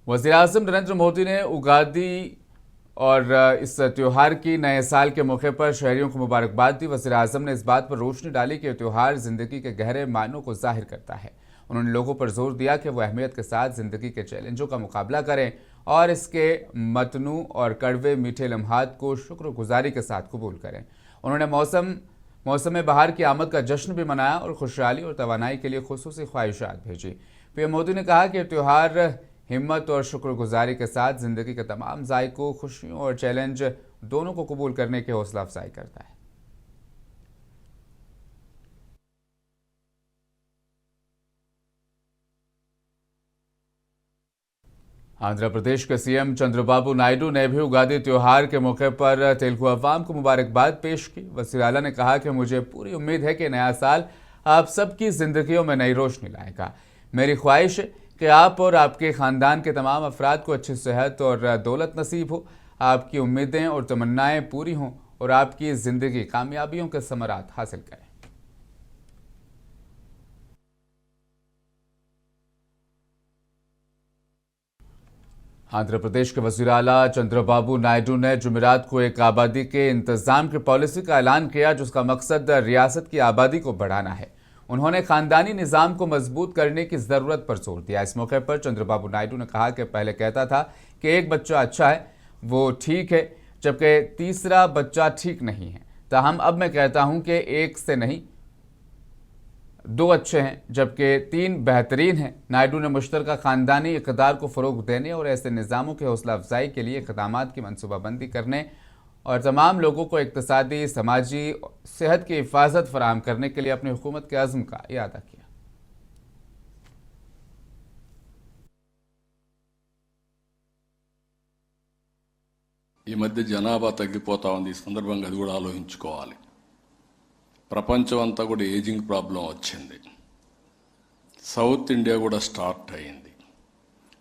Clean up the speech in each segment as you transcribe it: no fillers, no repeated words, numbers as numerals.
वज़ीर-ए-आज़म नरेंद्र मोदी ने उगादी और इस त्यौहार की नए साल के मौके पर शहरियों को मुबारकबाद दी। वज़ीर-ए-आज़म ने इस बात पर रोशनी डाली कि यह त्यौहार ज़िंदगी के गहरे मायनों को ज़ाहिर करता है। उन्होंने लोगों पर जोर दिया कि वह अहमियत के साथ ज़िंदगी के चैलेंजों का मुकाबला करें और इसके मतनू और कड़वे मीठे लम्हात को शुक्रगुजारी के साथ कबूल करें। उन्होंने मौसम बहार की आमद का जश्न भी मनाया और खुशहाली और तवानाई के लिए खुसूसी ख्वाहिशात भेजी। पीएम मोदी ने कहा कि यह त्यौहार हिम्मत और शुक्रगुजारी के साथ जिंदगी के तमाम जायकों, खुशियों और चैलेंज दोनों को कबूल करने की हौसला अफजाई करता है। आंध्र प्रदेश के सीएम चंद्रबाबू नायडू ने भी उगादी त्योहार के मौके पर तेलुगु अवाम को मुबारकबाद पेश की। वज़ीर आला ने कहा कि मुझे पूरी उम्मीद है कि नया साल आप सबकी जिंदगियों में नई रोशनी लाएगा। मेरी ख्वाहिश है कि आप और आपके ख़ानदान के तमाम अफराद को अच्छी सेहत और दौलत नसीब हो, आपकी उम्मीदें और तमन्नाएं पूरी हों और आपकी ज़िंदगी कामयाबियों के समरात हासिल करें। आंध्र प्रदेश के वज़ीर आला चंद्रबाबू नायडू ने जुमेरात को एक आबादी के इंतजाम की पॉलिसी का ऐलान किया जिसका मकसद रियासत की आबादी को बढ़ाना है। उन्होंने खानदानी निज़ाम को मजबूत करने की ज़रूरत पर जोर दिया। इस मौके पर चंद्रबाबू नायडू ने कहा कि पहले कहता था कि एक बच्चा अच्छा है, वो ठीक है, जबकि तीसरा बच्चा ठीक नहीं है। ताहम अब मैं कहता हूं कि एक से नहीं, दो अच्छे हैं, जबकि तीन बेहतरीन हैं। नायडू ने मुश्तरका खानदानी इक़दार को फ़रोग़ देने और ऐसे निज़ामों की हौसला अफजाई के लिए इक़दामात की मनसूबाबंदी करने और तमाम लोगों को इक़्तिसादी, समाजी, सेहत की हिफाजत फराहम करने के लिए अपनी हुकूमत के अज़्म का इरादा किया। ఈ మధ్య జనాభా తగ్గిపోతా ఉంది. ఈ సందర్భంగా అది కూడా ఆలోచించుకోవాలి. ప్రపంచం అంతా కూడా ఏజింగ్ ప్రాబ్లం వచ్చింది. సౌత్ ఇండియా కూడా స్టార్ట్ అయింది.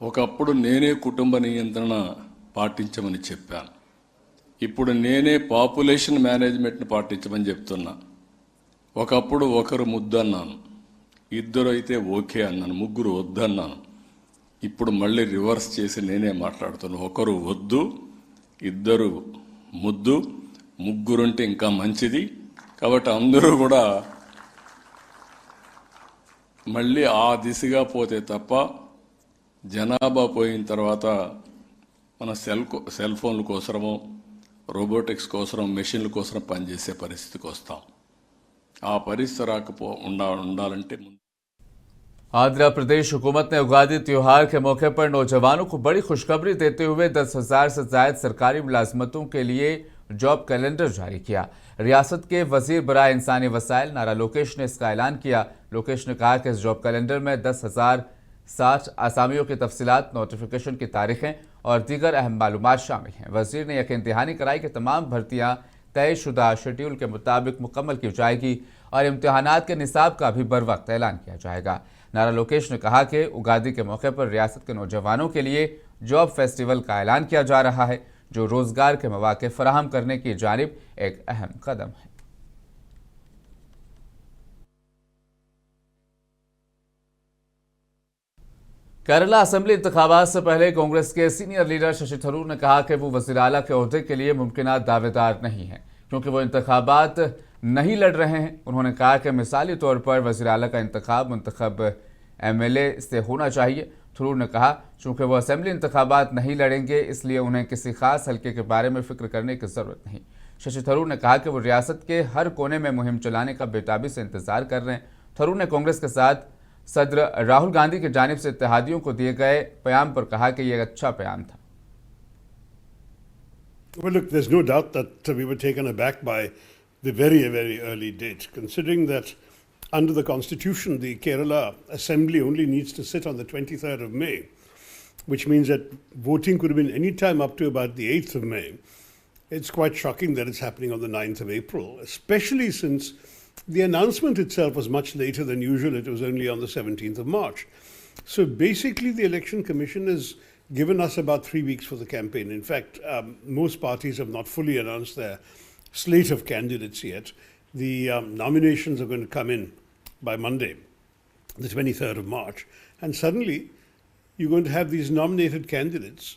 ఒకప్పుడు నేనే కుటుంబ నియంత్రణ పాటించమని చెప్పాను. ఇప్పుడు నేనే పాపులేషన్ మేనేజ్మెంట్ని పాటించమని చెప్తున్నా. ఒకప్పుడు ఒకరు ముద్దన్నాను, ఇద్దరు అయితే ఓకే అన్నాను, ముగ్గురు వద్దన్నాను. ఇప్పుడు మళ్ళీ రివర్స్ చేసి నేనే మాట్లాడుతున్నాను. ఒకరు వద్దు, ఇద్దరు ముద్దు, ముగ్గురుంటే ఇంకా మంచిది. కాబట్టి అందరూ కూడా మళ్ళీ ఆ దిశగా పోతే తప్ప జనాభా పోయిన తర్వాత మన సెల్ ఫోన్ల కోసమో రోబోటిక్స్ కోసం మెషిన్ల కోసం పనిచేసే పరిస్థితికి వస్తాం. ఆ పరిస్థితి ఉండాలంటే आंध्र प्रदेश हुकूमत ने उगादी त्योहार के मौके पर नौजवानों को बड़ी खुशखबरी देते हुए 10,000 से ज्यादा सरकारी मुलाजमतों के लिए जॉब कैलेंडर जारी किया। रियासत के वजीर बराए इंसानी वसाइल नारा लोकेश ने इसका ऐलान किया। लोकेश ने कहा कि इस जॉब कैलेंडर में 10,060 आसामियों की तफसीलात, नोटिफिकेशन की तारीखें और दीगर अहम मालूमात शामिल हैं। वजीर ने यकीन दहानी कराई कि तमाम भर्तियाँ तयशुदा शेड्यूल के मुताबिक मुकम्मल की जाएगी और इम्तहानात के निसाब का भी बर वक्त ऐलान किया जाएगा। नारा लोकेश ने कहा कि उगादी के मौके पर रियासत के नौजवानों के लिए जॉब फेस्टिवल का ऐलान किया जा रहा है, जो रोजगार के मौके फराहम करने की जानिब एक अहम कदम है। केरला असेंबली इंतखाबात से पहले कांग्रेस के सीनियर लीडर शशि थरूर ने कहा कि वो वज़ीर आला के ओहदे के लिए मुमकिन दावेदार नहीं है क्योंकि वो इंतखाबात नहीं लड़ रहे हैं। उन्होंने कहा कि मिसाली तौर पर वज़ीर आला का इंतखाब मुंतखब MLA से होना चाहिए। थरूर ने कहा चूँकि वो असेंबली इंतखाबात नहीं लड़ेंगे इसलिए उन्हें किसी खास हल्के के बारे में फिक्र करने की ज़रूरत नहीं। शशि थरूर ने कहा कि वो रियासत के हर कोने में मुहिम चलाने का बेताबी से इंतजार कर रहे हैं। थरूर ने कांग्रेस के साथ सदर राहुल गांधी की जानिब से इत्तेहादियों को दिए गए बयान पर कहा कि यह अच्छा बयान था। Well, look, there's no doubt that we were taken aback by the very, very early date, considering that under the Constitution, the Kerala Assembly only needs to sit on the 23rd of May, which means that voting could have been any time up to about the 8th of May. It's quite shocking that it's happening on the 9th of April, especially since the announcement itself was much later than usual. It was only on the 17th of March. So basically, the Election Commission has given us about 3 weeks for the campaign. In fact, most parties have not fully announced their slate of candidates yet. The nominations are going to come in by Monday, the 23rd of March. And suddenly, you're going to have these nominated candidates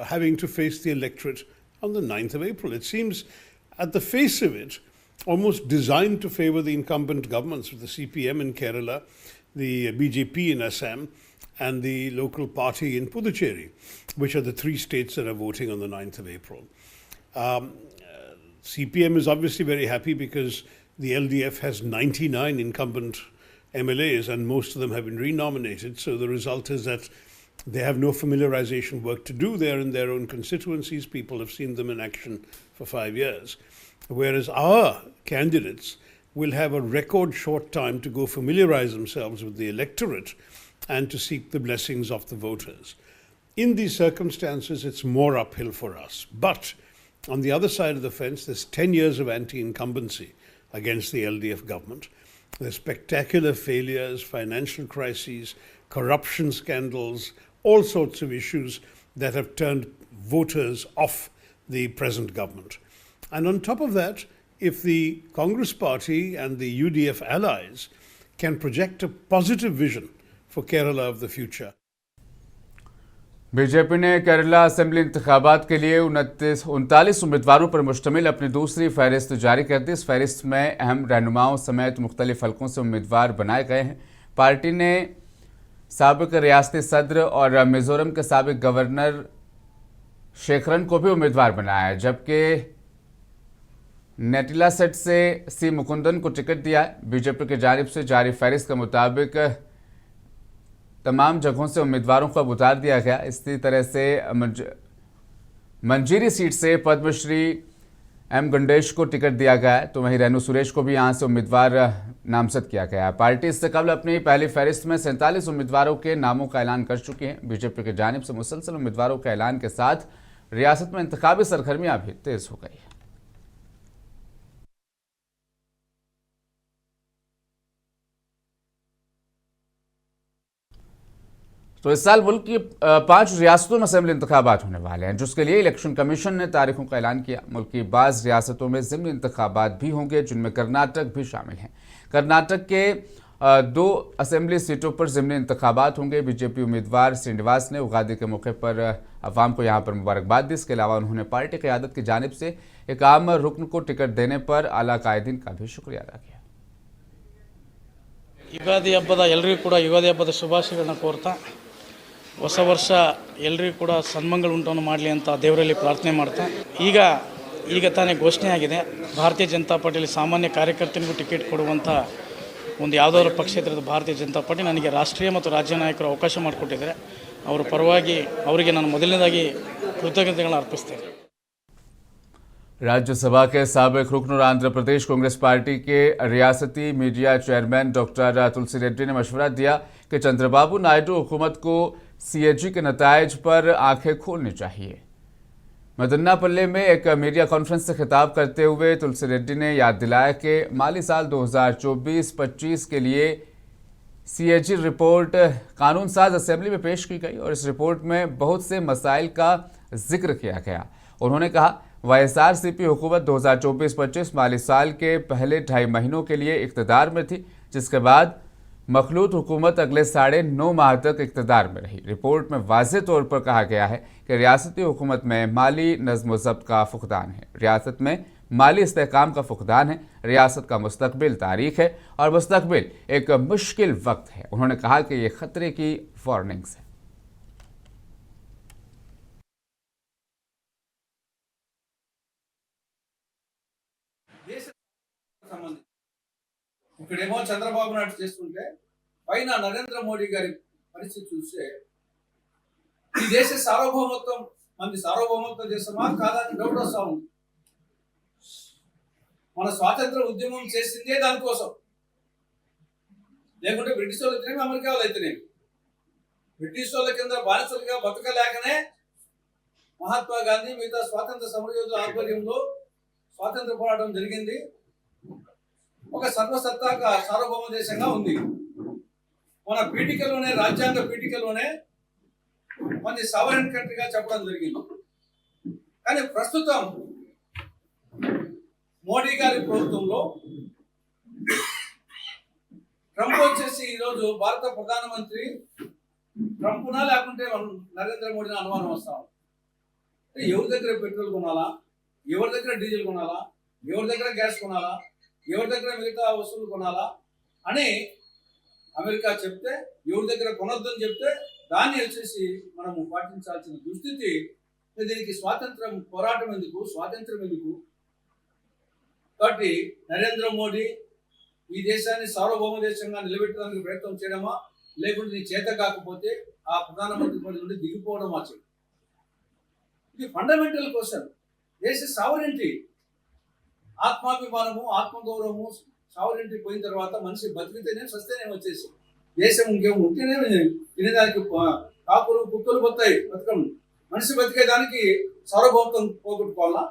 having to face the electorate on the 9th of April. It seems, at the face of it, almost designed to favour the incumbent governments with the CPM in Kerala, the BJP in Assam, and the local party in Puducherry, which are the three states that are voting on the 9th of April. CPM is obviously very happy because the LDF has 99 incumbent MLAs and most of them have been renominated. So the result is that they have no familiarization work to do there in their own constituencies. People have seen them in action for 5 years. Whereas our candidates will have a record short time to go familiarize themselves with the electorate and to seek the blessings of the voters. In these circumstances, it's more uphill for us. But on the other side of the fence, there's 10 years of anti-incumbency against the LDF government. There's spectacular failures, financial crises, corruption scandals, all sorts of issues that have turned voters off the present government. And on top of that, if the Congress party and the UDF allies can project a positive vision for Kerala of the future. BJP ने Kerala assembly इंतखाबात के लिए 39 उम्मीदवारों पर मुश्तमिल अपनी दूसरी फहरिस्त जारी कर दी। इस फहरिस्त में अहम रहनुमाओं समेत मुख्तलिफ हलकों से उम्मीदवार बनाए गए हैं। पार्टी ने साबिक रियासती सदर और मिजोरम के साबिक गवर्नर शेखरन को भी उम्मीदवार बनाया है, जबकि नेटिला सेट से सी मुकुंदन को टिकट दिया है। बीजेपी की जानिब से जारी फहरिस्त के मुताबिक तमाम जगहों से उम्मीदवारों को अब उतार दिया गया। इसी तरह से मंजीरी सीट से पद्मश्री एम गणेश को टिकट दिया गया है, तो वहीं रेणु सुरेश को भी यहां से उम्मीदवार नामजद किया गया है। पार्टी इससे कबल अपनी पहली फहरिस्त में 47 उम्मीदवारों के नामों का ऐलान कर चुकी है। बीजेपी की जानिब से मुसलसल उम्मीदवारों के ऐलान के साथ रियासत में इंतखाबी सरगर्मियां भी तेज हो गई है। तो इस साल मुल्क की 5 रियासतों में असेंबली इंतखाबात होने वाले हैं, जिसके लिए इलेक्शन कमीशन ने तारीखों का ऐलान किया। मुल्क की बाज़ रियासतों में ज़िमनी इंतखाबात भी होंगे, जिनमें कर्नाटक भी शामिल हैं। कर्नाटक के 2 असेंबली सीटों पर ज़िमनी इंतखाबात होंगे। बीजेपी उम्मीदवार श्रीनिवास ने उगादी के मौके पर अवाम को यहाँ पर मुबारकबाद दी। इसके अलावा उन्होंने पार्टी क़यादत की जानिब से एक आम रुकन को टिकट देने पर आला कायदीन का भी शुक्रिया अदा किया। ಯುಗಾದಿ ಹಬ್ಬದ ಎಲ್ಲರಿಗೂ ಕೂಡ ಯುಗಾದಿ ಹಬ್ಬದ ಶುಭಾಶಯಗಳನ್ನ ಕೋರ್ತಾ ಹೊಸ ವರ್ಷ ಎಲ್ಲರಿಗೂ ಕೂಡ ಸನ್ಮಂಗಳ ಉಂಟನ್ನು ಮಾಡಲಿ ಅಂತ ದೇವರಲ್ಲಿ ಪ್ರಾರ್ಥನೆ ಮಾಡ್ತಾ ಈಗ ತಾನೇ ಘೋಷಣೆ ಆಗಿದೆ, ಭಾರತೀಯ ಜನತಾ ಪಾರ್ಟಿಯಲ್ಲಿ ಸಾಮಾನ್ಯ ಕಾರ್ಯಕರ್ತನಿಗೂ ಟಿಕೆಟ್ ಕೊಡುವಂಥ ಒಂದು ಯಾವುದಾದ್ರೂ ಪಕ್ಷೇತರದ ಭಾರತೀಯ ಜನತಾ ಪಾರ್ಟಿ ನನಗೆ ರಾಷ್ಟ್ರೀಯ ಮತ್ತು ರಾಜ್ಯ ನಾಯಕರು ಅವಕಾಶ ಮಾಡಿಕೊಟ್ಟಿದ್ದಾರೆ। ಅವರ ಪರವಾಗಿ ಅವರಿಗೆ ನಾನು ಮೊದಲನೇದಾಗಿ ಕೃತಜ್ಞತೆಗಳನ್ನು ಅರ್ಪಿಸ್ತೇನೆ। राज्यसभा के साबिक रुकन और आंध्र प्रदेश कांग्रेस पार्टी के रियासती मीडिया चेयरमैन डॉक्टर तुलसी रेड्डी ने मशवरा दिया कि चंद्रबाबू नायडू हुकूमत को सीएजी के नतायज पर आंखें खोलनी चाहिए। मदन्नापल्ले में एक मीडिया कॉन्फ्रेंस से खिताब करते हुए तुलसी रेड्डी ने याद दिलाया कि माली साल 2024-25 के लिए सीएजी रिपोर्ट कानून साज असेंबली में पेश की गई और इस रिपोर्ट में बहुत से मसाइल का जिक्र किया गया। उन्होंने कहा, वाईएसआरसीपी हुकूमत 2024-25 माली साल के पहले 2.5 महीनों के लिए इक़्तिदार में थी, जिसके बाद मखलूत हुकूमत अगले 9.5 माह तक इक़्तिदार में रही। रिपोर्ट में वाज़ेह तौर पर कहा गया है कि रियासती हुकूमत में माली नज़्म व ज़ब्त का फुक़दान है, रियासत में माली इस्तेहकाम का फुक़दान है, रियासत का मुस्तकबिल तारीख है और मुस्तकबिल एक मुश्किल वक्त है। उन्होंने कहा कि ये ख़तरे की वार्निंग्स है। ఇక్కడేమో చంద్రబాబు నాయుడు చేస్తుంటే పైన నరేంద్ర మోడీ గారి పరిస్థితి చూస్తే ఈ దేశ సార్వభౌమత్వం మంది సార్వభౌమత్వ దేశమా కాదని డౌట్ వస్తా ఉంది। మన స్వాతంత్ర ఉద్యమం చేసిందే దానికోసం, లేకుంటే బ్రిటిష్ వాళ్ళు అయితేనేమి అమెరికా వాళ్ళు అయితేనేమి బ్రిటిష్ వాళ్ళ కింద బానిసలుగా బతకలేకనే మహాత్మా గాంధీ మిగతా స్వాతంత్ర సమరయోధుల ఆధ్వర్యంలో స్వాతంత్ర పోరాటం జరిగింది। ఒక సర్వసత్తాక సార్వభౌమ దేశంగా ఉంది। మన పీఠికలోనే, రాజ్యాంగ పీఠికలోనే మన సావరెన్ కంట్రీగా చెప్పడం జరిగింది। కానీ ప్రస్తుతం మోడీ గారి ప్రభుత్వంలో ట్రంప్ వచ్చేసి ఈరోజు భారత ప్రధానమంత్రి ట్రంప్నా లేకుంటే మనం నరేంద్ర మోడీని అనుమానం వస్తాం. ఎవరి దగ్గర పెట్రోల్ కొనాలా, ఎవరి దగ్గర డీజిల్ కొనాలా, ఎవరి దగ్గర గ్యాస్ కొనాలా, ఎవరి దగ్గర మిగతా వస్తువులు కొనాలా అని అమెరికా చెప్తే, ఎవరి దగ్గర కొనొద్దని చెప్తే దాన్ని వచ్చేసి మనము పాటించాల్సిన దుస్థితి. దీనికి స్వాతంత్రం పోరాటం ఎందుకు, స్వాతంత్రం ఎందుకు? కాబట్టి నరేంద్ర మోడీ ఈ దేశాన్ని సార్వభౌమ దేశంగా నిలబెట్టడానికి ప్రయత్నం చేయడమా, లేకుంటే నీ చేత కాకపోతే ఆ ప్రధానమంత్రి పదవి నుండి దిగిపోవడమా చేయడం. ఇది ఫండమెంటల్ క్వశ్చన్. దేశ సావరెంటీ, ఆత్మాభిమానము, ఆత్మగౌరవము, సావరెంటీ పోయిన తర్వాత మనిషి బతికితేనే సస్తేనే వచ్చేసి దేశం ఇంకేం ఉంటేనే తినేదానికి కాకులు కుక్కలు పోతాయి బతకం. మనిషి బతికేదానికి సార్వభౌమత్వం పోగొట్టుకోవాలా?